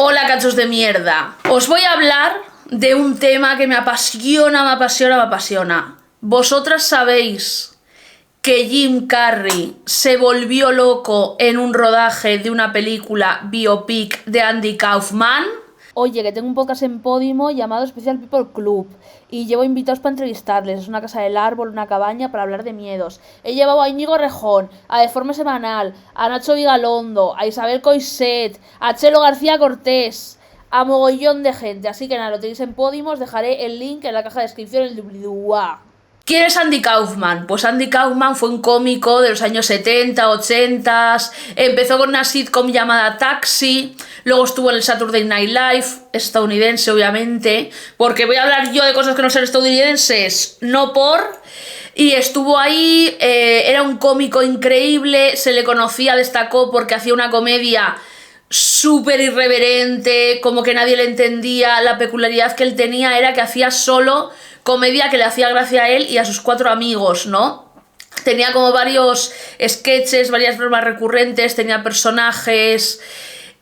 Hola, cachos de mierda. Os voy a hablar de un tema que me apasiona, me apasiona, me apasiona. Vosotras sabéis que Jim Carrey se volvió loco en un rodaje de una película biopic de Andy Kaufman. Oye, que tengo un podcast en Podimo llamado Special People Club y llevo invitados para entrevistarles. Es una casa del árbol, una cabaña para hablar de miedos. He llevado a Íñigo Rejón, a Deforme Semanal, a Nacho Vigalondo, a Isabel Coixet, a Chelo García Cortés, a mogollón de gente. Así que nada, lo tenéis en Podimo, os dejaré el link en la caja de descripción en el doobly-doo. ¿Quién es Andy Kaufman? Pues Andy Kaufman fue un cómico de los años 70, 80, empezó con una sitcom llamada Taxi, luego estuvo en el Saturday Night Live, estadounidense obviamente, porque voy a hablar yo de cosas que no son estadounidenses, no por... Y estuvo ahí, era un cómico increíble, se le conocía, destacó porque hacía una comedia súper irreverente, como que nadie le entendía. La peculiaridad que él tenía era que hacía solo comedia que le hacía gracia a él y a sus 4 amigos, ¿no? Tenía como varios sketches, varias bromas recurrentes, tenía personajes.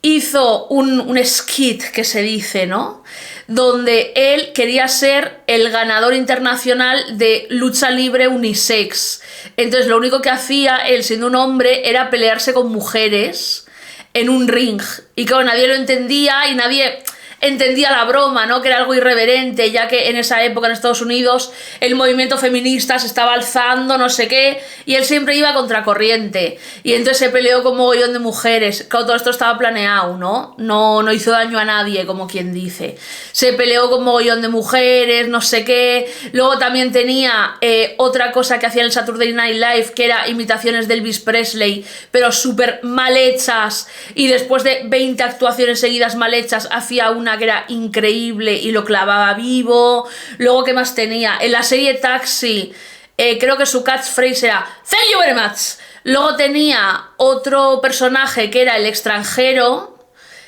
Hizo un skit que se dice, ¿no? Donde él quería ser el ganador internacional de lucha libre unisex. Entonces lo único que hacía él, siendo un hombre, era pelearse con mujeres en un ring. Y claro, nadie lo entendía y nadie entendía la broma, ¿no? Que era algo irreverente, ya que en esa época en Estados Unidos el movimiento feminista se estaba alzando, no sé qué, y él siempre iba contracorriente. Y entonces se peleó con mogollón de mujeres. Claro, todo esto estaba planeado, ¿no? No hizo daño a nadie, como quien dice. Se peleó con mogollón de mujeres, no sé qué. Luego también tenía otra cosa que hacía en el Saturday Night Live, que era imitaciones de Elvis Presley, pero súper mal hechas. Y después de 20 actuaciones seguidas mal hechas, hacía una que era increíble y lo clavaba vivo. Luego, ¿qué más tenía? En la serie Taxi, creo que su catchphrase era "Thank you very much". Luego tenía otro personaje que era el extranjero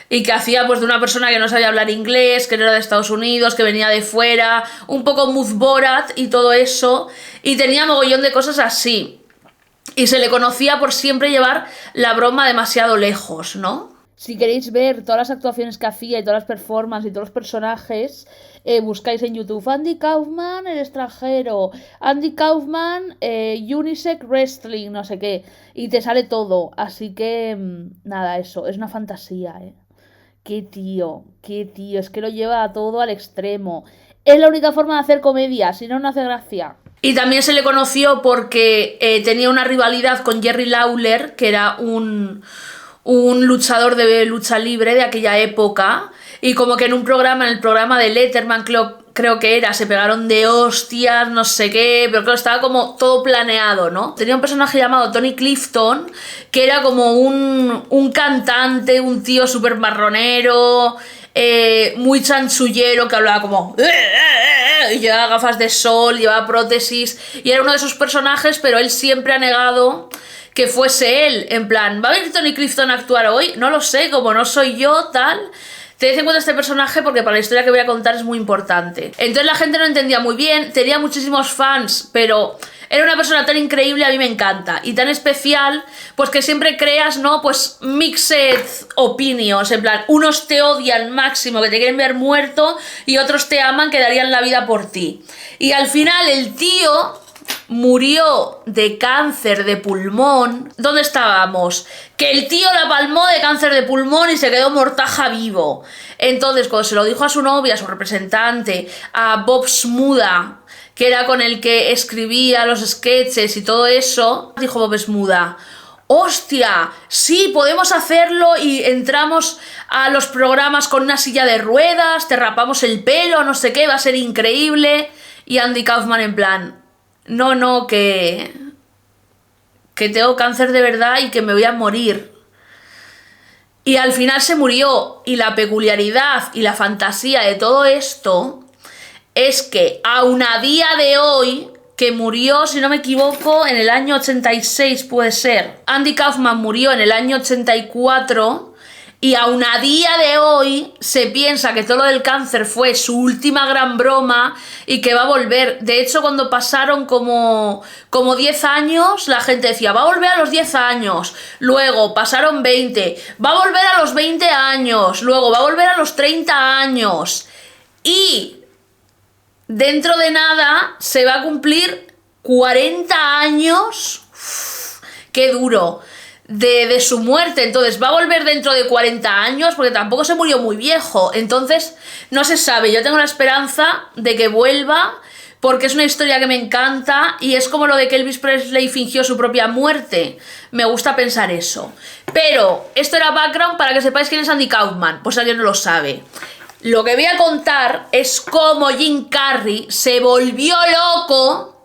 y que hacía pues de una persona que no sabía hablar inglés, que no era de Estados Unidos, que venía de fuera, un poco Muz Borat y todo eso, y tenía mogollón de cosas así. Y se le conocía por siempre llevar la broma demasiado lejos, ¿no? Si queréis ver todas las actuaciones que hacía y todas las performances y todos los personajes, buscáis en YouTube Andy Kaufman, el extranjero, Andy Kaufman, Unisex Wrestling, no sé qué, y te sale todo. Así que, nada, eso, es una fantasía, ¿eh? Qué tío, es que lo lleva todo al extremo. Es la única forma de hacer comedia, si no, no hace gracia. Y también se le conoció porque tenía una rivalidad con Jerry Lawler, que era un luchador de lucha libre de aquella época, y como que en un programa, en el programa de Letterman, creo que era, se pegaron de hostias, no sé qué, pero claro, estaba como todo planeado, ¿no? Tenía un personaje llamado Tony Clifton, que era como un cantante, un tío súper marronero, muy chanchullero, que hablaba como... Y llevaba gafas de sol, llevaba prótesis, y era uno de esos personajes, pero él siempre ha negado que fuese él, en plan, ¿va a venir Tony Clifton a actuar hoy? No lo sé, como no soy yo, tal. Tened en cuenta este personaje porque para la historia que voy a contar es muy importante. Entonces la gente no entendía muy bien, tenía muchísimos fans, pero era una persona tan increíble, a mí me encanta, y tan especial, pues que siempre creas, ¿no? Pues mixed opinions, en plan, unos te odian máximo, que te quieren ver muerto, y otros te aman, que darían la vida por ti. Y al final el tío murió de cáncer de pulmón. ¿Dónde estábamos? Que el tío la palmó de cáncer de pulmón y se quedó mortaja vivo. Entonces, cuando se lo dijo a su novia, a su representante, a Bob Smuda, que era con el que escribía los sketches y todo eso, dijo Bob Smuda: ¡hostia! Sí, podemos hacerlo y entramos a los programas con una silla de ruedas, te rapamos el pelo, no sé qué, va a ser increíble. Y Andy Kaufman en plan... No, que tengo cáncer de verdad y que me voy a morir. Y al final se murió. Y la peculiaridad y la fantasía de todo esto es que aun a día de hoy, que murió, si no me equivoco, en el año 86 puede ser. Andy Kaufman murió en el año 84. Y aún a día de hoy se piensa que todo lo del cáncer fue su última gran broma y que va a volver. De hecho, cuando pasaron como 10 años, la gente decía, va a volver a los 10 años. Luego pasaron 20, va a volver a los 20 años. Luego va a volver a los 30 años. Y dentro de nada se va a cumplir 40 años. Uf, qué duro. De su muerte. Entonces va a volver dentro de 40 años porque tampoco se murió muy viejo, entonces no se sabe. Yo tengo la esperanza de que vuelva porque es una historia que me encanta y es como lo de que Elvis Presley fingió su propia muerte. Me gusta pensar eso, pero esto era background para que sepáis quién es Andy Kaufman, pues alguien no lo sabe. Lo que voy a contar es cómo Jim Carrey se volvió loco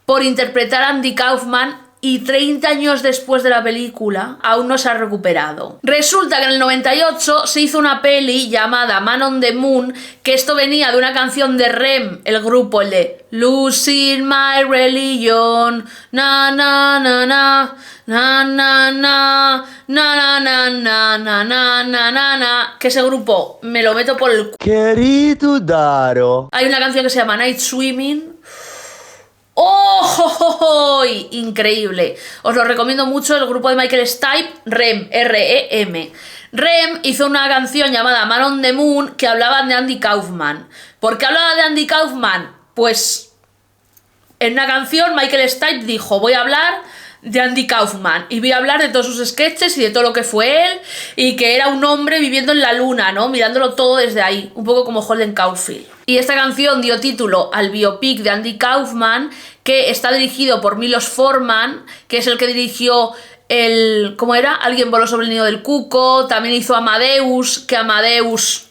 por interpretar a Andy Kaufman y 30 años después de la película aún no se ha recuperado. Resulta que en el 98 se hizo una peli llamada Man on the Moon, que esto venía de una canción de REM, el grupo, el de Losing My Religion, na na na na na na na na na na na na na na na, que ese grupo me lo meto por el Querido Daro. Hay una canción que se llama Night Swimming. ¡Oh! Increíble. Os lo recomiendo mucho, el grupo de Michael Stipe, REM, R-E-M. REM hizo una canción llamada Man on the Moon que hablaba de Andy Kaufman. ¿Por qué hablaba de Andy Kaufman? Pues en una canción Michael Stipe dijo, voy a hablar de Andy Kaufman y voy a hablar de todos sus sketches y de todo lo que fue él y que era un hombre viviendo en la luna, ¿no? Mirándolo todo desde ahí, un poco como Holden Caulfield. Y esta canción dio título al biopic de Andy Kaufman, que está dirigido por Milos Forman, que es el que dirigió el... ¿cómo era? Alguien voló sobre el nido del cuco, también hizo Amadeus, que Amadeus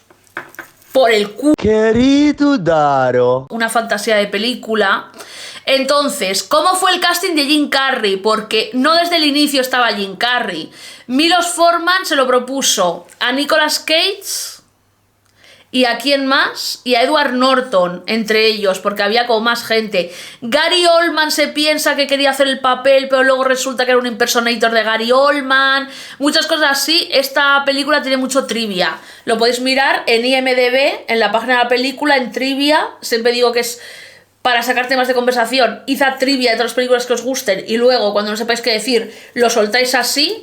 por el culo. Querido Daro. Una fantasía de película. Entonces, ¿cómo fue el casting de Jim Carrey? Porque no desde el inicio estaba Jim Carrey. Milos Forman se lo propuso a Nicolas Cage y a quién más, y a Edward Norton, entre ellos, porque había como más gente. Gary Oldman se piensa que quería hacer el papel, pero luego resulta que era un impersonator de Gary Oldman. Muchas cosas así. Esta película tiene mucho trivia. Lo podéis mirar en IMDb, en la página de la película, en trivia. Siempre digo que es para sacar temas de conversación. Id a trivia de todas las películas que os gusten y luego, cuando no sepáis qué decir, lo soltáis así.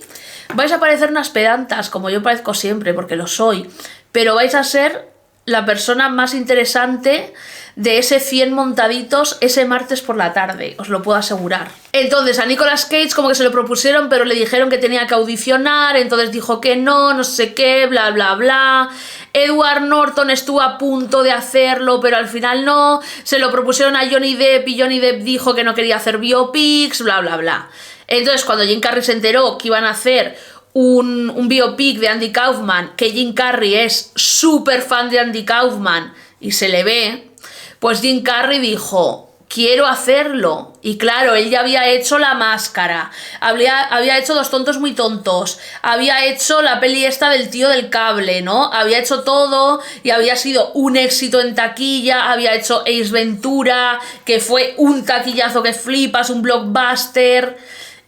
Vais a parecer unas pedantas, como yo parezco siempre, porque lo soy. Pero vais a ser la persona más interesante de ese 100 montaditos ese martes por la tarde, os lo puedo asegurar. Entonces a Nicolas Cage como que se lo propusieron, pero le dijeron que tenía que audicionar, entonces dijo que no, no sé qué, bla bla bla. Edward Norton estuvo a punto de hacerlo, pero al final no. Se lo propusieron a Johnny Depp y Johnny Depp dijo que no quería hacer biopics, bla bla bla. Entonces cuando Jim Carrey se enteró que iban a hacer un biopic de Andy Kaufman, que Jim Carrey es súper fan de Andy Kaufman y se le ve, pues Jim Carrey dijo, quiero hacerlo. Y claro, él ya había hecho La Máscara, había hecho Dos tontos muy tontos, había hecho la peli esta del tío del cable, ¿no? Había hecho todo y había sido un éxito en taquilla, había hecho Ace Ventura, que fue un taquillazo que flipas, un blockbuster.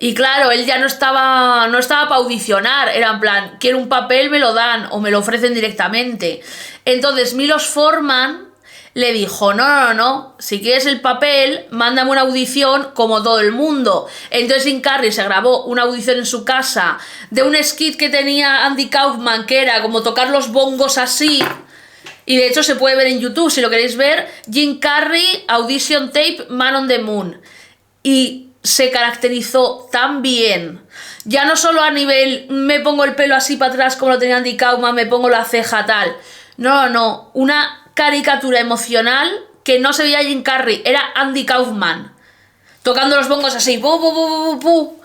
Y claro, él ya no estaba para audicionar, era en plan, quiero un papel, me lo dan o me lo ofrecen directamente. Entonces Milos Forman le dijo, no, si quieres el papel, mándame una audición como todo el mundo. Entonces Jim Carrey se grabó una audición en su casa de un skit que tenía Andy Kaufman, que era como tocar los bongos así. Y de hecho se puede ver en YouTube, si lo queréis ver, Jim Carrey, Audition Tape, Man on the Moon. Y se caracterizó tan bien, ya no solo a nivel me pongo el pelo así para atrás como lo tenía Andy Kaufman, me pongo la ceja tal, no, una caricatura emocional que no se veía Jim Carrey, era Andy Kaufman tocando los bongos así, pu, pu, pu, pu, pu.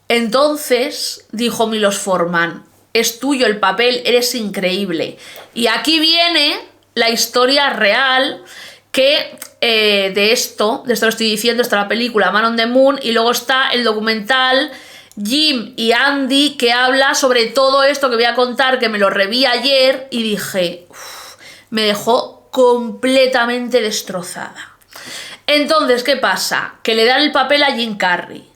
Entonces dijo Milos Forman, es tuyo el papel, eres increíble. Y aquí viene la historia real que de esto lo estoy diciendo, está la película Man on the Moon y luego está el documental Jim y Andy, que habla sobre todo esto que voy a contar, que me lo reví ayer y dije, me dejó completamente destrozada. Entonces, ¿qué pasa? Que le dan el papel a Jim Carrey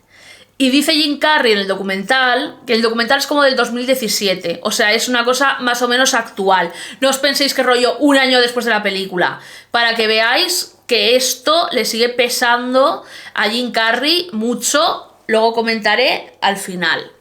Y dice Jim Carrey en el documental, que el documental es como del 2017, o sea, es una cosa más o menos actual. No os penséis que rollo un año después de la película, para que veáis que esto le sigue pesando a Jim Carrey mucho, luego comentaré al final.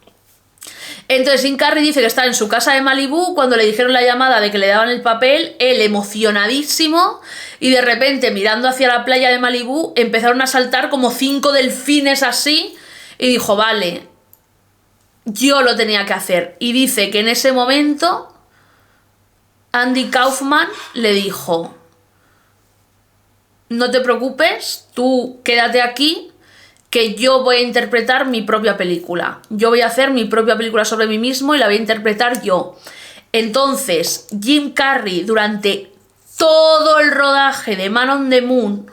Entonces Jim Carrey dice que estaba en su casa de Malibú cuando le dijeron la llamada de que le daban el papel, él emocionadísimo, y de repente mirando hacia la playa de Malibú empezaron a saltar como 5 delfines así, y dijo, vale, yo lo tenía que hacer. Y dice que en ese momento Andy Kaufman le dijo, no te preocupes, tú quédate aquí, que yo voy a interpretar mi propia película. Yo voy a hacer mi propia película sobre mí mismo y la voy a interpretar yo. Entonces, Jim Carrey, durante todo el rodaje de Man on the Moon,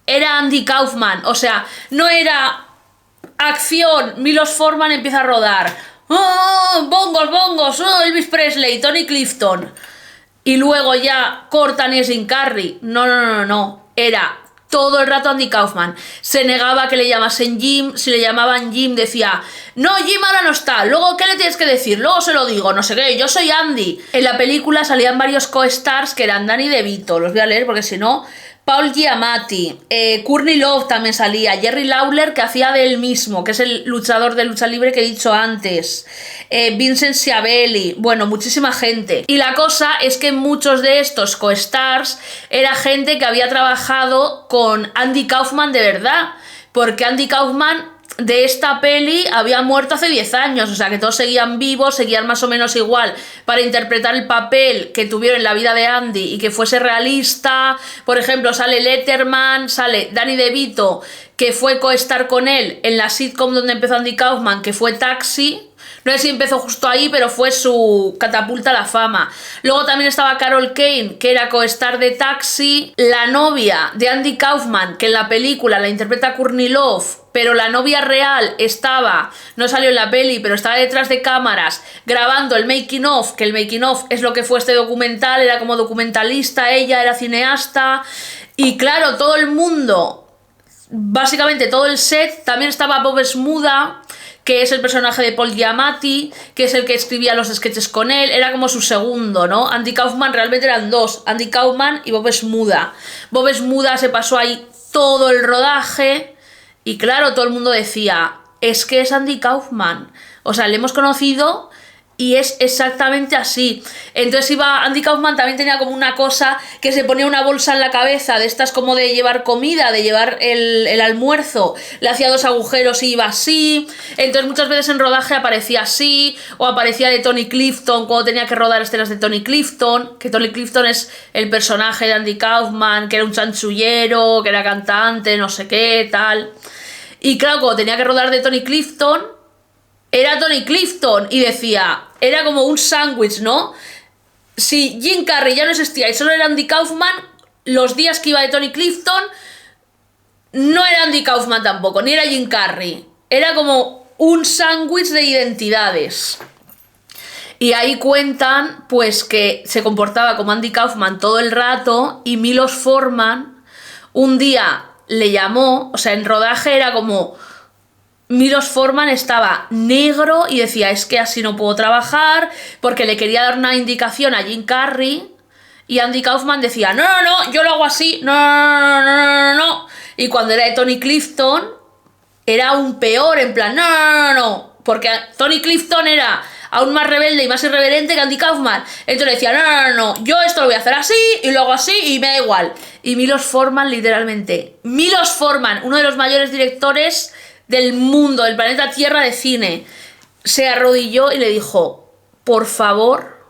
era Andy Kaufman. O sea, no era acción, Milos Forman empieza a rodar. ¡Oh, bongos, bongos! ¡Oh, Elvis Presley, Tony Clifton! Y luego ya cortan y es Jim Carrey. No, no, no, no. Era todo el rato Andy Kaufman. Se negaba que le llamasen Jim. Si le llamaban Jim decía, no, Jim ahora no está. Luego, ¿qué le tienes que decir? Luego se lo digo, no sé qué, yo soy Andy. En la película salían varios co-stars que eran Danny DeVito. Los voy a leer porque si no... Paul Giamatti, Courtney Love también salía, Jerry Lawler, que hacía de él mismo, que es el luchador de lucha libre que he dicho antes, Vincent Schiavelli, bueno, muchísima gente. Y la cosa es que muchos de estos co-stars era gente que había trabajado con Andy Kaufman de verdad, porque Andy Kaufman de esta peli había muerto hace 10 años, o sea que todos seguían vivos, seguían más o menos igual para interpretar el papel que tuvieron en la vida de Andy y que fuese realista. Por ejemplo, sale Letterman, sale Danny DeVito, que fue co-star con él en la sitcom donde empezó Andy Kaufman, que fue Taxi. No sé si empezó justo ahí, pero fue su catapulta a la fama. Luego también estaba Carol Kane, que era co-star de Taxi. La novia de Andy Kaufman, que en la película la interpreta Courtney Love, pero la novia real estaba, no salió en la peli, pero estaba detrás de cámaras grabando el making of, que el making of es lo que fue este documental, era como documentalista, ella era cineasta. Y claro, todo el mundo, básicamente todo el set, también estaba Bob Smuda, que es el personaje de Paul Giamatti, que es el que escribía los sketches con él, era como su segundo, ¿no? Andy Kaufman realmente eran dos, Andy Kaufman y Bob Smuda. Bob Smuda se pasó ahí todo el rodaje y claro, todo el mundo decía, es que es Andy Kaufman, o sea, le hemos conocido y es exactamente así. Entonces Andy Kaufman también tenía como una cosa que se ponía una bolsa en la cabeza, de estas como de llevar comida, de llevar el almuerzo, le hacía 2 agujeros y iba así. Entonces muchas veces en rodaje aparecía así, o aparecía de Tony Clifton cuando tenía que rodar escenas de Tony Clifton, que Tony Clifton es el personaje de Andy Kaufman, que era un chanchullero, que era cantante, no sé qué, tal. Y claro, cuando tenía que rodar de Tony Clifton, era Tony Clifton y decía, era como un sándwich, ¿no? Si Jim Carrey ya no existía y solo era Andy Kaufman, los días que iba de Tony Clifton no era Andy Kaufman tampoco, ni era Jim Carrey. Era como un sándwich de identidades. Y ahí cuentan, pues, que se comportaba como Andy Kaufman todo el rato y Milos Forman un día le llamó, o sea, en rodaje era como... Milos Forman estaba negro y decía, es que así no puedo trabajar, porque le quería dar una indicación a Jim Carrey y Andy Kaufman decía, no, no, no, yo lo hago así, no, no, no, no, no, no. Y cuando era de Tony Clifton era aún peor, en plan, no, no, no, no, porque Tony Clifton era aún más rebelde y más irreverente que Andy Kaufman. Entonces le decía, no, no, no, no, yo esto lo voy a hacer así y lo hago así y me da igual. Y Milos Forman, literalmente, Milos Forman, uno de los mayores directores del mundo, del planeta Tierra de cine, se arrodilló y le dijo, por favor,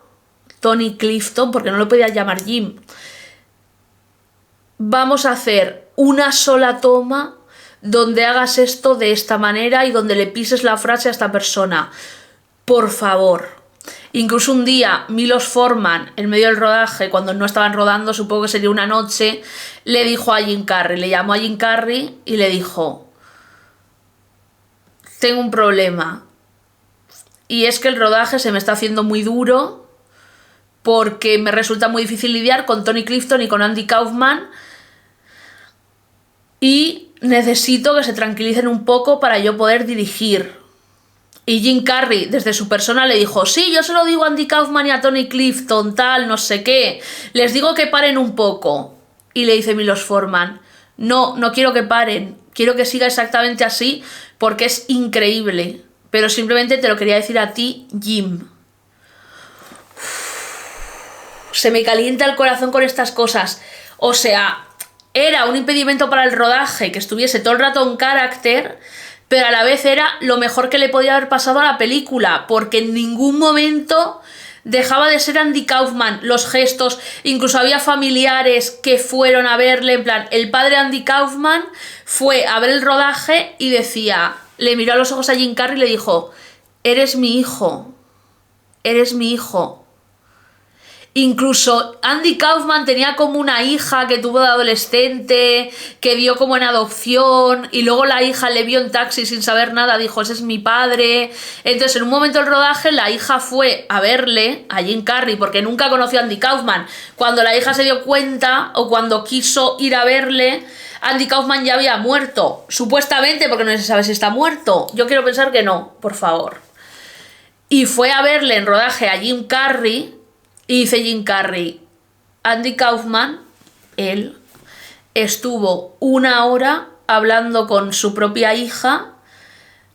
Tony Clifton, porque no lo podía llamar Jim, vamos a hacer una sola toma donde hagas esto de esta manera y donde le pises la frase a esta persona, por favor. Incluso un día Milos Forman, en medio del rodaje, cuando no estaban rodando, supongo que sería una noche, le dijo a Jim Carrey, le llamó a Jim Carrey y le dijo, tengo un problema y es que el rodaje se me está haciendo muy duro porque me resulta muy difícil lidiar con Tony Clifton y con Andy Kaufman y necesito que se tranquilicen un poco para yo poder dirigir. Y Jim Carrey, desde su persona, le dijo, sí, yo se lo digo a Andy Kaufman y a Tony Clifton, tal, no sé qué. Les digo que paren un poco. Y le dice Milos Forman, no quiero que paren. Quiero que siga exactamente así porque es increíble. Pero simplemente te lo quería decir a ti, Jim. Se me calienta el corazón con estas cosas. O sea, era un impedimento para el rodaje que estuviese todo el rato en carácter, pero a la vez era lo mejor que le podía haber pasado a la película, porque en ningún momento dejaba de ser Andy Kaufman. Los gestos, incluso había familiares que fueron a verle, en plan, el padre Andy Kaufman fue a ver el rodaje y decía, le miró a los ojos a Jim Carrey y le dijo, eres mi hijo, eres mi hijo. Incluso Andy Kaufman tenía como una hija que tuvo de adolescente, que dio como en adopción, y luego la hija le vio en Taxi sin saber nada, dijo, ese es mi padre. Entonces en un momento del rodaje la hija fue a verle, a Jim Carrey, porque nunca conoció a Andy Kaufman. Cuando la hija se dio cuenta, o cuando quiso ir a verle, Andy Kaufman ya había muerto, supuestamente, porque no se sabe si está muerto. Yo quiero pensar que no, por favor. Y fue a verle en rodaje a Jim Carrey. Y dice Jim Carrey, Andy Kaufman, él, estuvo 1 hora hablando con su propia hija,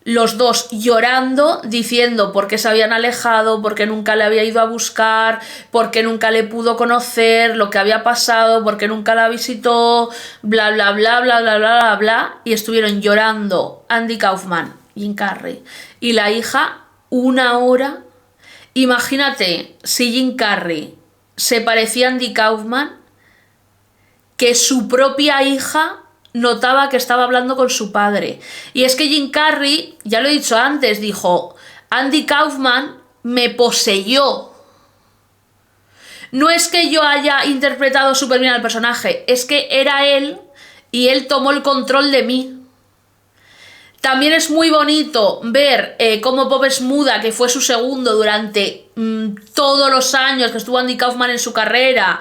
los dos llorando, diciendo por qué se habían alejado, por qué nunca le había ido a buscar, por qué nunca le pudo conocer, lo que había pasado, por qué nunca la visitó, bla, bla, bla, bla, bla, bla, bla, bla, y estuvieron llorando Andy Kaufman, Jim Carrey, y la hija 1 hora. Imagínate si Jim Carrey se parecía a Andy Kaufman, que su propia hija notaba que estaba hablando con su padre. Y es que Jim Carrey, ya lo he dicho antes, dijo, Andy Kaufman me poseyó. No es que yo haya interpretado súper bien al personaje, es que era él y él tomó el control de mí. También es muy bonito ver cómo Bob Smuda, que fue su segundo durante todos los años que estuvo Andy Kaufman en su carrera,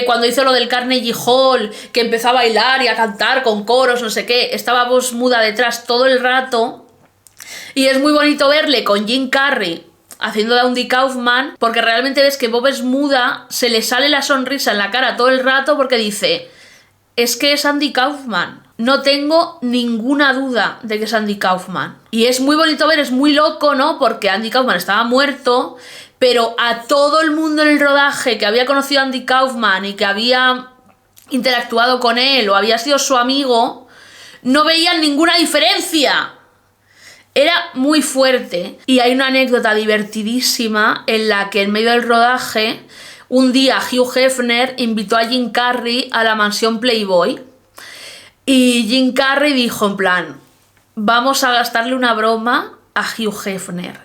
cuando hizo lo del Carnegie Hall, que empezó a bailar y a cantar con coros, no sé qué, estaba Bob Smuda detrás todo el rato. Y es muy bonito verle con Jim Carrey haciendo de Andy Kaufman, porque realmente ves que Bob Smuda se le sale la sonrisa en la cara todo el rato porque dice, es que es Andy Kaufman. No tengo ninguna duda de que es Andy Kaufman. Y es muy bonito ver, es muy loco, ¿no? Porque Andy Kaufman estaba muerto, pero a todo el mundo en el rodaje que había conocido a Andy Kaufman y que había interactuado con él o había sido su amigo, no veían ninguna diferencia. Era muy fuerte. Y hay una anécdota divertidísima en la que en medio del rodaje, un día Hugh Hefner invitó a Jim Carrey a la mansión Playboy. Y Jim Carrey dijo en plan, vamos a gastarle una broma a Hugh Hefner.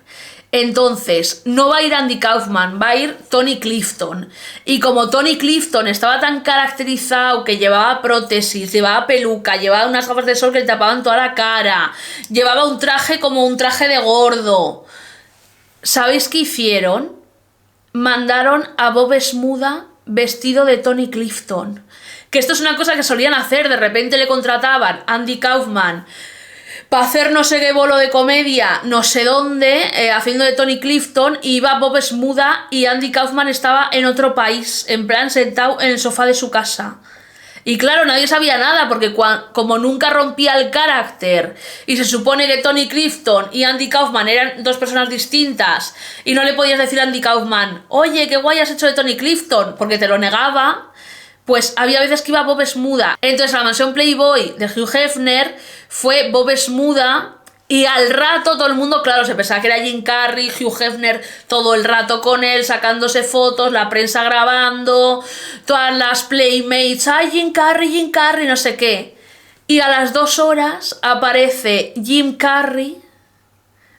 Entonces, no va a ir Andy Kaufman, va a ir Tony Clifton. Y como Tony Clifton estaba tan caracterizado que llevaba prótesis, llevaba peluca, llevaba unas gafas de sol que le tapaban toda la cara, llevaba un traje como un traje de gordo. ¿Sabéis qué hicieron? Mandaron a Bob Smuda vestido de Tony Clifton. Que esto es una cosa que solían hacer, de repente le contrataban a Andy Kaufman para hacer no sé qué bolo de comedia, no sé dónde, haciendo de Tony Clifton, y iba Bob Smuda y Andy Kaufman estaba en otro país, en plan sentado en el sofá de su casa. Y claro, nadie sabía nada, porque como nunca rompía el carácter, y se supone que Tony Clifton y Andy Kaufman eran dos personas distintas, y no le podías decir a Andy Kaufman, oye, qué guay has hecho de Tony Clifton, porque te lo negaba. Pues había veces que iba Bob Smuda. Entonces a la mansión Playboy de Hugh Hefner fue Bob Smuda y al rato todo el mundo, claro, se pensaba que era Jim Carrey, Hugh Hefner todo el rato con él, sacándose fotos, la prensa grabando, todas las Playmates, ¡ay, Jim Carrey, no sé qué! Y a las 2 horas aparece Jim Carrey,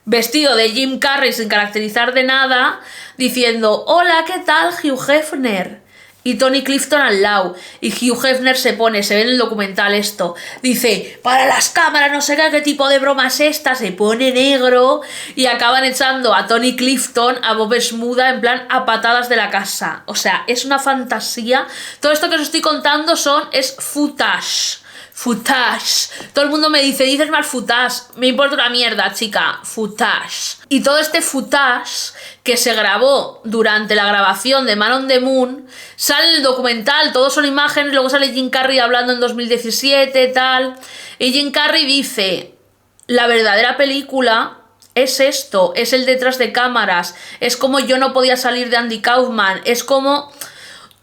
vestido de Jim Carrey sin caracterizar de nada, diciendo, hola, ¿qué tal, Hugh Hefner? Y Tony Clifton al lado. Y Hugh Hefner se ve en el documental esto, dice, para las cámaras, no sé qué tipo de broma es esta, se pone negro y acaban echando a Tony Clifton, a Bob Smuda, en plan a patadas de la casa. O sea, es una fantasía. Todo esto que os estoy contando es Footage. Todo el mundo me dice, dices mal footage. Me importa una mierda, chica. Footage. Y todo este footage que se grabó durante la grabación de Man on the Moon, sale el documental, todos son imágenes, luego sale Jim Carrey hablando en 2017, tal. Y Jim Carrey dice, la verdadera película es esto, es el detrás de cámaras, es como yo no podía salir de Andy Kaufman, es como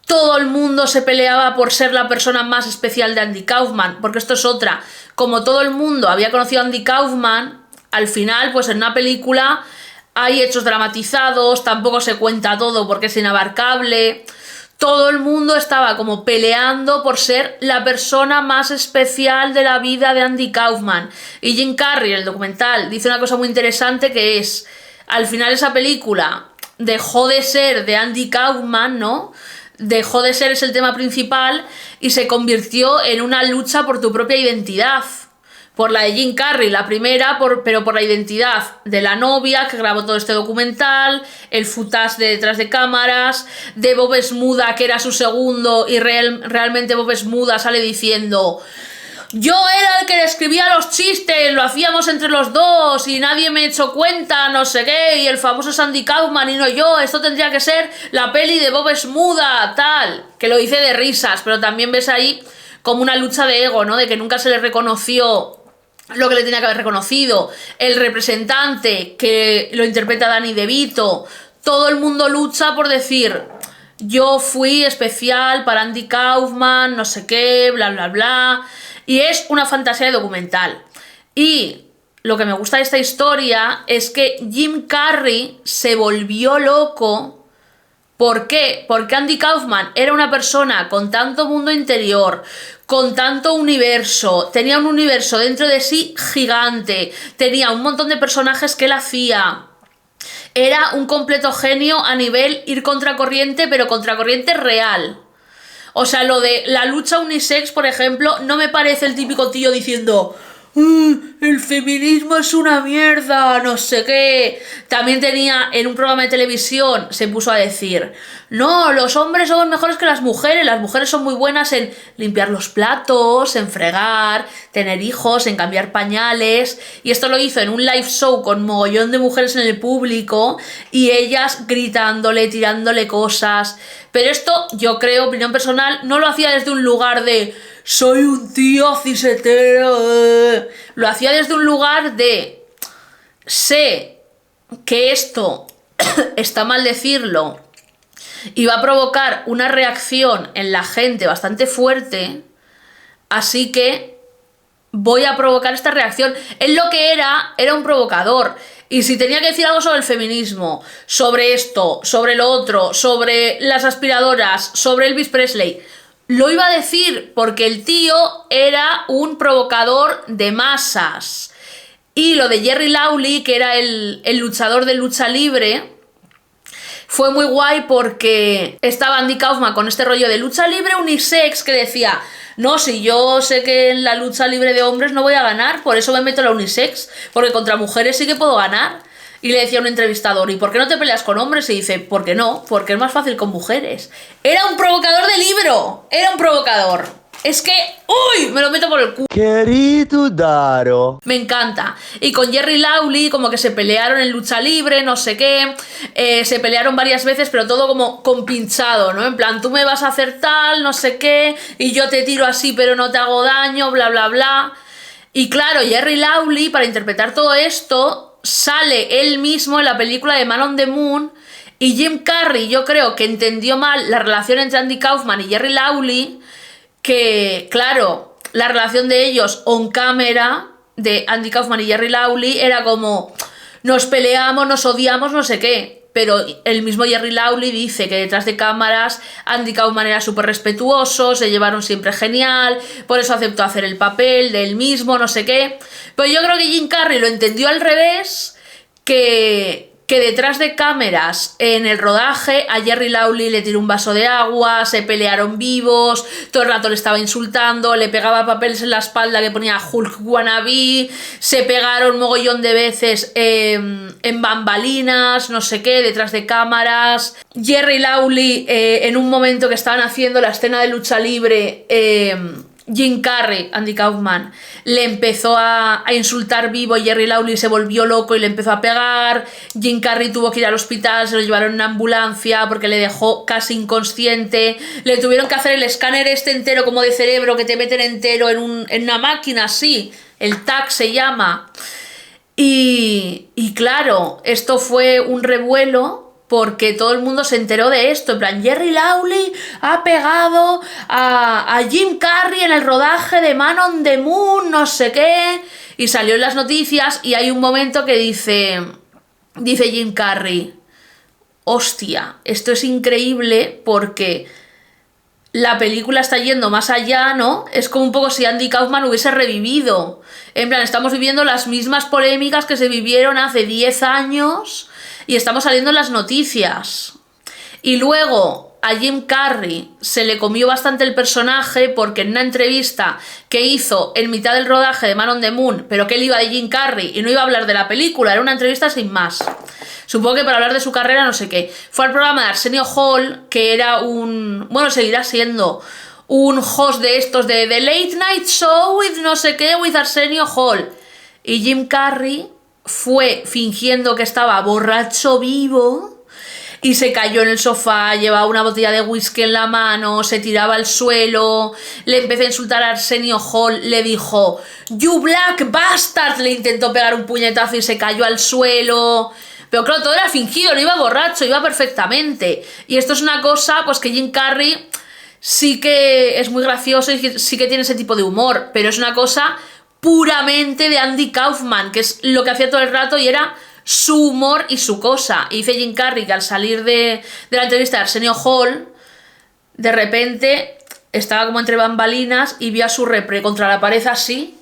todo el mundo se peleaba por ser la persona más especial de Andy Kaufman, porque esto es otra, como todo el mundo había conocido a Andy Kaufman, al final pues en una película hay hechos dramatizados, tampoco se cuenta todo porque es inabarcable. Todo el mundo estaba como peleando por ser la persona más especial de la vida de Andy Kaufman. Y Jim Carrey, en el documental, dice una cosa muy interesante que es, al final esa película dejó de ser de Andy Kaufman, ¿no? Dejó de ser, es el tema principal, y se convirtió en una lucha por tu propia identidad. Por la de Jim Carrey, la primera, pero por la identidad de la novia que grabó todo este documental, el footage de detrás de cámaras, de Bob Esmuda, que era su segundo, y realmente Bob Esmuda sale diciendo: yo era el que le escribía los chistes, lo hacíamos entre los dos y nadie me echó cuenta, no sé qué, y el famoso es Andy Kaufman y no yo, esto tendría que ser la peli de Bob Esmuda, tal, que lo hice de risas, pero también ves ahí como una lucha de ego, ¿no? De que nunca se le reconoció lo que le tenía que haber reconocido, el representante que lo interpreta Danny DeVito, todo el mundo lucha por decir, yo fui especial para Andy Kaufman, no sé qué, bla bla bla, y es una fantasía de documental. Y lo que me gusta de esta historia es que Jim Carrey se volvió loco. ¿Por qué? Porque Andy Kaufman era una persona con tanto mundo interior, con tanto universo, tenía un universo dentro de sí gigante, tenía un montón de personajes que él hacía. Era un completo genio a nivel ir contracorriente, pero contracorriente real. O sea, lo de la lucha unisex, por ejemplo, no me parece el típico tío diciendo el feminismo es una mierda, no sé qué. También tenía, en un programa de televisión, se puso a decir, no, los hombres somos mejores que las mujeres son muy buenas en limpiar los platos, en fregar, tener hijos, en cambiar pañales. Y esto lo hizo en un live show con mogollón de mujeres en el público y ellas gritándole, tirándole cosas. Pero esto, yo creo, opinión personal, no lo hacía desde un lugar de soy un tío cisetero. Lo hacía desde un lugar de sé que esto está mal decirlo y va a provocar una reacción en la gente bastante fuerte, así que voy a provocar esta reacción. Él lo que era un provocador. Y si tenía que decir algo sobre el feminismo, sobre esto, sobre lo otro, sobre las aspiradoras, sobre Elvis Presley, lo iba a decir porque el tío era un provocador de masas. Y lo de Jerry Lawley, que era el luchador de lucha libre, fue muy guay porque estaba Andy Kaufman con este rollo de lucha libre unisex que decía, no, si yo sé que en la lucha libre de hombres no voy a ganar, por eso me meto en la unisex, porque contra mujeres sí que puedo ganar. Y le decía a un entrevistador, ¿y por qué no te peleas con hombres? Y dice, ¿por qué no? Porque es más fácil con mujeres. Era un provocador de libro, era un provocador. Es que, ¡uy! Me lo meto por el culo. Querido Daro. Me encanta. Y con Jerry Lawley como que se pelearon en lucha libre, no sé qué. Se pelearon varias veces, pero todo como compinchado, ¿no? En plan, tú me vas a hacer tal, no sé qué, y yo te tiro así pero no te hago daño, bla, bla, bla. Y claro, Jerry Lawley, para interpretar todo esto, sale él mismo en la película de Man on the Moon. Y Jim Carrey, yo creo que entendió mal la relación entre Andy Kaufman y Jerry Lawley, que, claro, la relación de ellos on camera, de Andy Kaufman y Jerry Lawley, era como, nos peleamos, nos odiamos, no sé qué. Pero el mismo Jerry Lawley dice que detrás de cámaras Andy Kaufman era súper respetuoso, se llevaron siempre genial, por eso aceptó hacer el papel de él mismo, no sé qué. Pero yo creo que Jim Carrey lo entendió al revés, que detrás de cámaras en el rodaje a Jerry Lawley le tiró un vaso de agua, se pelearon vivos, todo el rato le estaba insultando, le pegaba papeles en la espalda que ponía Hulk wannabe, se pegaron mogollón de veces en bambalinas, no sé qué, detrás de cámaras. Jerry Lawley, en un momento que estaban haciendo la escena de lucha libre, Jim Carrey, Andy Kaufman, le empezó a insultar vivo, Jerry Lawley se volvió loco y le empezó a pegar. Jim Carrey tuvo que ir al hospital, se lo llevaron en una ambulancia porque le dejó casi inconsciente. Le tuvieron que hacer el escáner este entero como de cerebro que te meten entero en una máquina así, el TAC se llama. Y claro, esto fue un revuelo porque todo el mundo se enteró de esto, en plan, Jerry Lawley ha pegado a Jim Carrey en el rodaje de Man on the Moon, no sé qué, y salió en las noticias y hay un momento que dice Jim Carrey, hostia, esto es increíble porque la película está yendo más allá, ¿no? Es como un poco si Andy Kaufman hubiese revivido. En plan, estamos viviendo las mismas polémicas que se vivieron hace 10 años y estamos saliendo en las noticias. Y luego a Jim Carrey se le comió bastante el personaje porque en una entrevista que hizo en mitad del rodaje de Man on the Moon, pero que él iba de Jim Carrey y no iba a hablar de la película, era una entrevista sin más. Supongo que para hablar de su carrera, no sé qué. Fue al programa de Arsenio Hall, que era bueno, seguirá siendo un host de estos de The Late Night Show with no sé qué, with Arsenio Hall. Y Jim Carrey fue fingiendo que estaba borracho vivo y se cayó en el sofá, llevaba una botella de whisky en la mano, se tiraba al suelo, le empezó a insultar a Arsenio Hall, le dijo "You black bastard", le intentó pegar un puñetazo y se cayó al suelo. Pero claro, todo era fingido, no iba borracho, iba perfectamente. Y esto es una cosa, pues que Jim Carrey sí que es muy gracioso y sí que tiene ese tipo de humor, pero es una cosa puramente de Andy Kaufman, que es lo que hacía todo el rato y era su humor y su cosa. Y dice Jim Carrey que al salir de la entrevista de Arsenio Hall, de repente estaba como entre bambalinas y vio a su repre contra la pared así,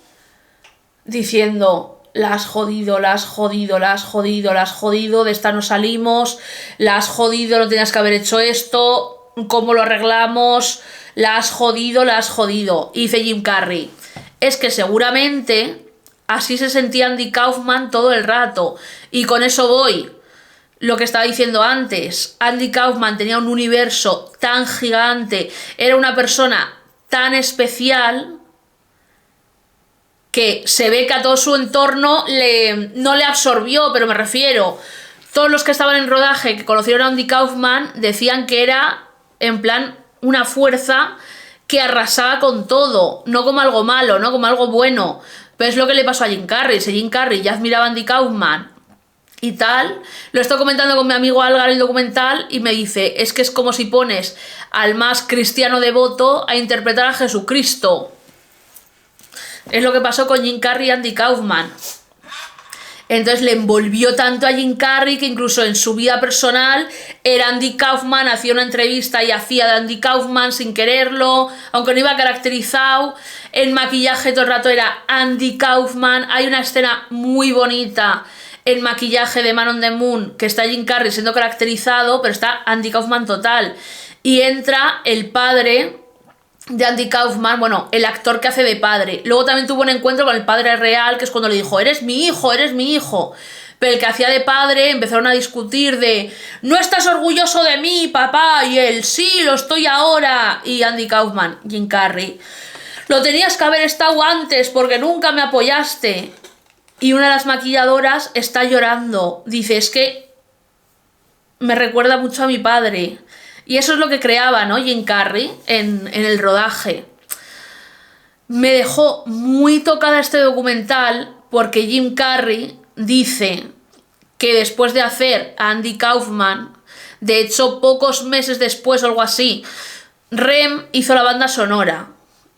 diciendo: la has jodido, la has jodido, la has jodido, la has jodido, de esta no salimos, la has jodido, no tenías que haber hecho esto, ¿cómo lo arreglamos? La has jodido, la has jodido. Y dice Jim Carrey, es que seguramente así se sentía Andy Kaufman todo el rato. Y con eso voy. Lo que estaba diciendo antes, Andy Kaufman tenía un universo tan gigante, era una persona tan especial que se ve que a todo su entorno no le absorbió, pero me refiero, todos los que estaban en rodaje que conocieron a Andy Kaufman decían que era, en plan, una fuerza que arrasaba con todo, no como algo malo, no como algo bueno. Pero es lo que le pasó a Jim Carrey. Si Jim Carrey ya admiraba a Andy Kaufman y tal, lo estoy comentando con mi amigo Algar el documental y me dice, es que es como si pones al más cristiano devoto a interpretar a Jesucristo. Es lo que pasó con Jim Carrey y Andy Kaufman. Entonces le envolvió tanto a Jim Carrey que incluso en su vida personal era Andy Kaufman, hacía una entrevista y hacía de Andy Kaufman sin quererlo, aunque no iba caracterizado. El maquillaje todo el rato era Andy Kaufman. Hay una escena muy bonita, el maquillaje de Man on the Moon, que está Jim Carrey siendo caracterizado, pero está Andy Kaufman total. Y entra el padre de Andy Kaufman, bueno, el actor que hace de padre. Luego también tuvo un encuentro con el padre real, que es cuando le dijo, eres mi hijo, eres mi hijo. Pero el que hacía de padre empezaron a discutir de, no estás orgulloso de mí, papá, y él, sí, lo estoy ahora. Y Andy Kaufman, Jim Carrey, lo tenías que haber estado antes porque nunca me apoyaste. Y una de las maquilladoras está llorando, dice, es que me recuerda mucho a mi padre. Y eso es lo que creaba, ¿no? Jim Carrey en el rodaje. Me dejó muy tocada este documental porque Jim Carrey dice que después de hacer a Andy Kaufman, de hecho pocos meses después o algo así, Rem hizo la banda sonora,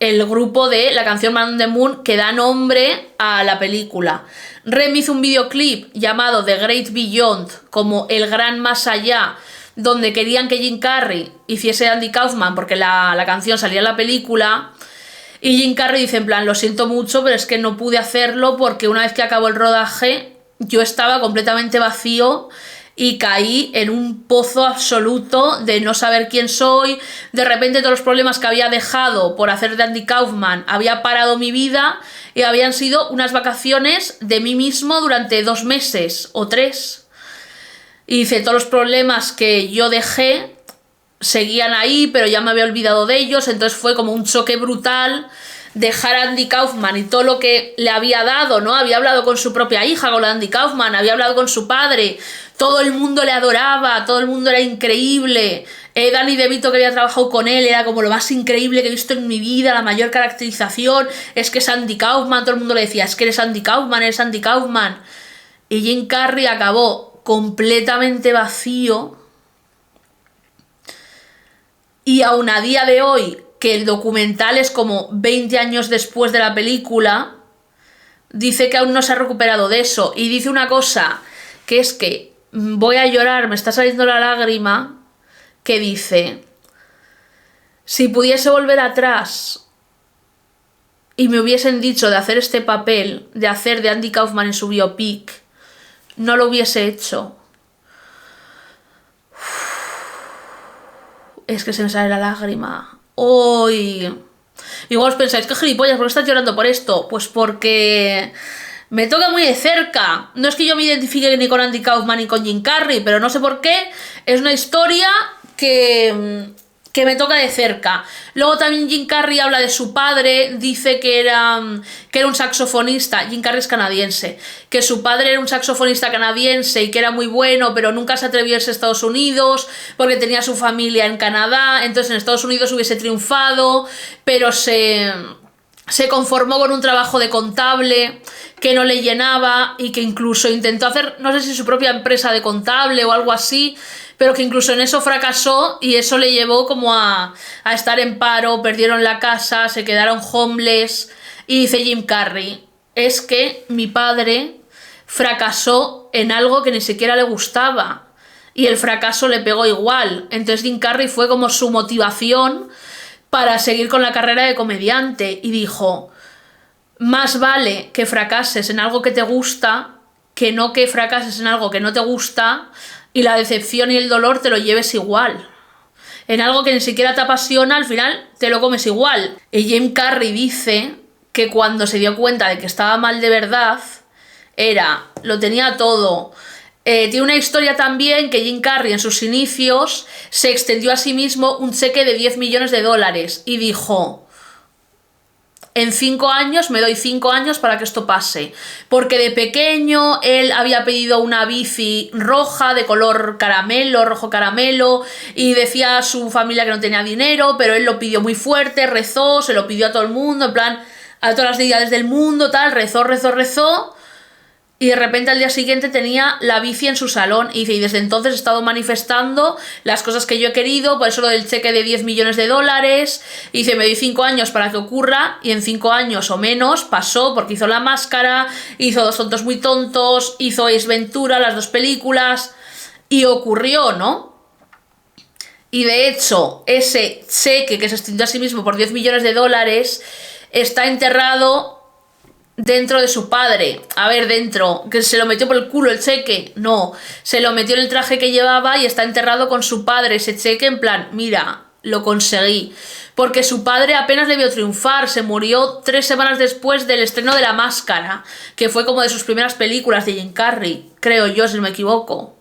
el grupo de la canción Man on the Moon que da nombre a la película. Rem hizo un videoclip llamado The Great Beyond, como El Gran Más Allá, donde querían que Jim Carrey hiciese a Andy Kaufman porque la canción salía en la película. Y Jim Carrey dice en plan, lo siento mucho, pero es que no pude hacerlo porque una vez que acabó el rodaje yo estaba completamente vacío y caí en un pozo absoluto de no saber quién soy. De repente todos los problemas que había dejado por hacer de Andy Kaufman había parado mi vida y habían sido unas vacaciones de mí mismo durante 2 meses o 3. Y dice, todos los problemas que yo dejé seguían ahí, pero ya me había olvidado de ellos, entonces fue como un choque brutal dejar a Andy Kaufman y todo lo que le había dado, ¿no? Había hablado con su propia hija, con la de Andy Kaufman, había hablado con su padre, todo el mundo le adoraba, todo el mundo era increíble. Danny DeVito, que había trabajado con él, era como lo más increíble que he visto en mi vida, la mayor caracterización, es que es Andy Kaufman, todo el mundo le decía, es que eres Andy Kaufman, eres Andy Kaufman. Y Jim Carrey acabó completamente vacío. Y aún a día de hoy, que el documental es como 20 años después de la película, dice que aún no se ha recuperado de eso. Y dice una cosa, que es que voy a llorar, me está saliendo la lágrima, que dice, si pudiese volver atrás y me hubiesen dicho de hacer este papel, de hacer de Andy Kaufman en su biopic, no lo hubiese hecho. Es que se me sale la lágrima. ¡Uy! Igual os pensáis, ¿qué gilipollas? ¿Por qué estás llorando por esto? Pues porque me toca muy de cerca. No es que yo me identifique ni con Andy Kaufman ni con Jim Carrey, pero no sé por qué. Es una historia que me toca de cerca. Luego también Jim Carrey habla de su padre, dice que era un saxofonista. Jim Carrey es canadiense, que su padre era un saxofonista canadiense y que era muy bueno, pero nunca se atrevió a irse a Estados Unidos porque tenía su familia en Canadá, entonces en Estados Unidos hubiese triunfado, pero se conformó con un trabajo de contable que no le llenaba y que incluso intentó hacer, no sé si su propia empresa de contable o algo así, pero que incluso en eso fracasó y eso le llevó como a estar en paro, perdieron la casa, se quedaron homeless. Y dice Jim Carrey, es que mi padre fracasó en algo que ni siquiera le gustaba y el fracaso le pegó igual. Entonces Jim Carrey fue como su motivación para seguir con la carrera de comediante y dijo, más vale que fracases en algo que te gusta que no que fracases en algo que no te gusta y la decepción y el dolor te lo lleves igual. En algo que ni siquiera te apasiona, al final te lo comes igual. Y Jim Carrey dice que cuando se dio cuenta de que estaba mal de verdad, lo tenía todo. Tiene una historia también que Jim Carrey en sus inicios se extendió a sí mismo un cheque de $10 millones y dijo, en 5 años me doy 5 años para que esto pase, porque de pequeño él había pedido una bici roja de color caramelo, rojo caramelo, y decía a su familia que no tenía dinero, pero él lo pidió muy fuerte, rezó, se lo pidió a todo el mundo, en plan, a todas las deidades del mundo, tal, rezó, y de repente al día siguiente tenía la bici en su salón y dice, y desde entonces he estado manifestando las cosas que yo he querido, por eso lo del cheque de $10 millones, y dice, me doy 5 años para que ocurra, y en 5 años o menos pasó, porque hizo La Máscara, hizo Dos tontos muy tontos, hizo Ace Ventura, las 2 películas, y ocurrió, ¿no? Y de hecho, ese cheque que se extendió a sí mismo por $10 millones está enterrado dentro de su padre. A ver, dentro, que se lo metió por el culo el cheque. No, se lo metió en el traje que llevaba y está enterrado con su padre ese cheque, en plan, mira, lo conseguí. Porque su padre apenas le vio triunfar, se murió 3 semanas después del estreno de La Máscara, que fue como de sus primeras películas de Jim Carrey, creo yo, si no me equivoco.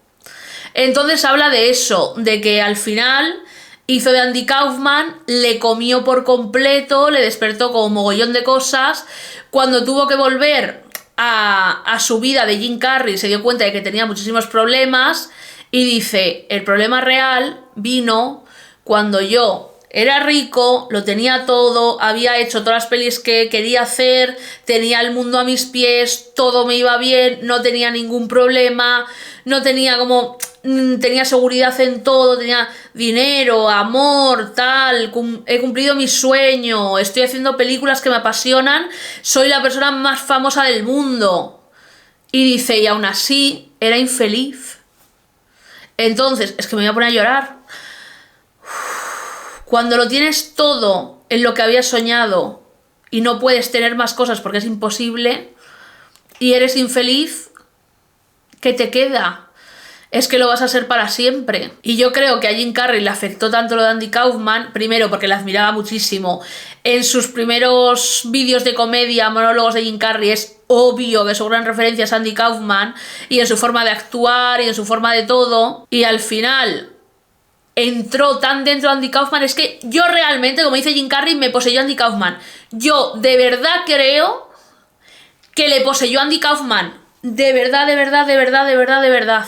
Entonces habla de eso, de que al final hizo de Andy Kaufman, le comió por completo, le despertó como mogollón de cosas. Cuando tuvo que volver a su vida de Jim Carrey, se dio cuenta de que tenía muchísimos problemas y dice, el problema real vino cuando yo era rico, lo tenía todo, había hecho todas las pelis que quería hacer, tenía el mundo a mis pies, todo me iba bien, no tenía ningún problema, no tenía como... tenía seguridad en todo, tenía dinero, amor, tal, he cumplido mi sueño, estoy haciendo películas que me apasionan, soy la persona más famosa del mundo. Y dice, y aún así, era infeliz. Entonces, es que me voy a poner a llorar. Cuando lo tienes todo en lo que habías soñado y no puedes tener más cosas porque es imposible y eres infeliz, ¿qué te queda? Es que lo vas a ser para siempre. Y yo creo que a Jim Carrey le afectó tanto lo de Andy Kaufman, primero porque la admiraba muchísimo. En sus primeros vídeos de comedia, monólogos de Jim Carrey, es obvio que su gran referencia es Andy Kaufman, y en su forma de actuar y en su forma de todo. Y al final entró tan dentro de Andy Kaufman, es que yo realmente, como dice Jim Carrey, me poseyó Andy Kaufman. Yo de verdad creo que le poseyó Andy Kaufman. De verdad, de verdad, de verdad, de verdad, de verdad.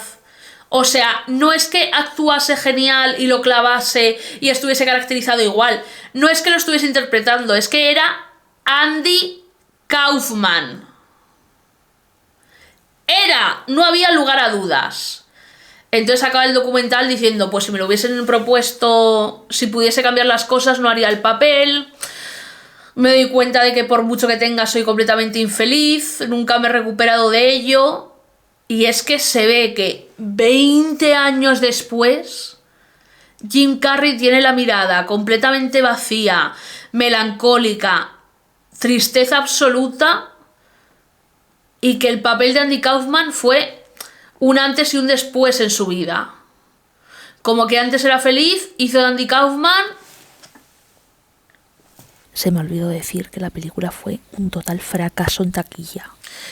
O sea, no es que actuase genial y lo clavase y estuviese caracterizado igual. No es que lo estuviese interpretando, es que era Andy Kaufman. Era, no había lugar a dudas. Entonces acaba el documental diciendo, pues si me lo hubiesen propuesto, si pudiese cambiar las cosas no haría el papel. Me doy cuenta de que por mucho que tenga soy completamente infeliz, nunca me he recuperado de ello. Y es que se ve que 20 años después, Jim Carrey tiene la mirada completamente vacía, melancólica, tristeza absoluta, y que el papel de Andy Kaufman fue un antes y un después en su vida. Como que antes era feliz, hizo de Andy Kaufman. Se me olvidó decir que la película fue un total fracaso en taquilla.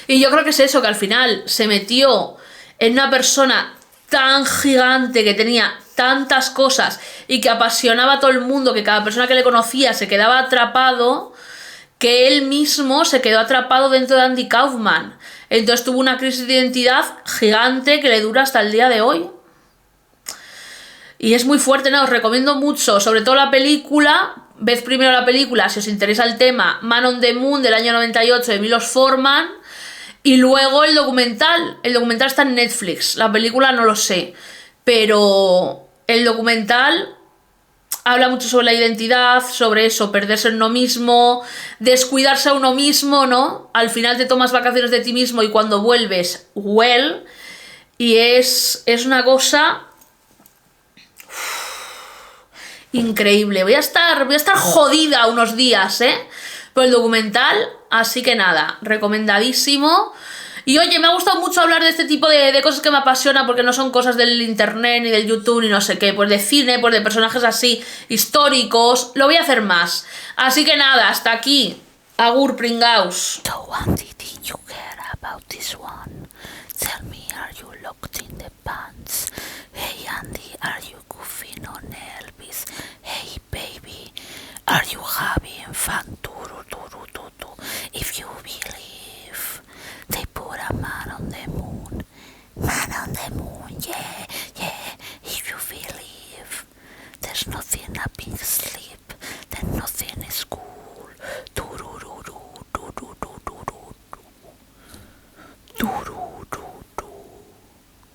Y yo creo que es eso, que al final se metió en una persona tan gigante que tenía tantas cosas y que apasionaba a todo el mundo, que cada persona que le conocía se quedaba atrapado, que él mismo se quedó atrapado dentro de Andy Kaufman. Entonces tuvo una crisis de identidad gigante que le dura hasta el día de hoy. Y es muy fuerte, ¿no? Os recomiendo mucho, sobre todo la película. Ved primero la película, si os interesa el tema, Man on the Moon, del año 98, de Milos Forman. Y luego el documental. El documental está en Netflix. La película no lo sé. Pero el documental habla mucho sobre la identidad, sobre eso, perderse en uno mismo, descuidarse a uno mismo, ¿no? Al final te tomas vacaciones de ti mismo y cuando vuelves, well. Y es una cosa increíble. Voy a estar jodida unos días, por el documental. Así que nada, recomendadísimo. Y oye, me ha gustado mucho hablar de este tipo de cosas que me apasionan, porque no son cosas del internet, ni del YouTube, ni no sé qué, pues de cine, pues de personajes así, históricos. Lo voy a hacer más. Así que nada, hasta aquí. Agur, pringaos. So Andy, did you care about this one? Tell me, are you locked in the pants? Hey Andy, are you goofing on Elvis? Hey baby, are you having fun? Turu, turu, tutu. If you be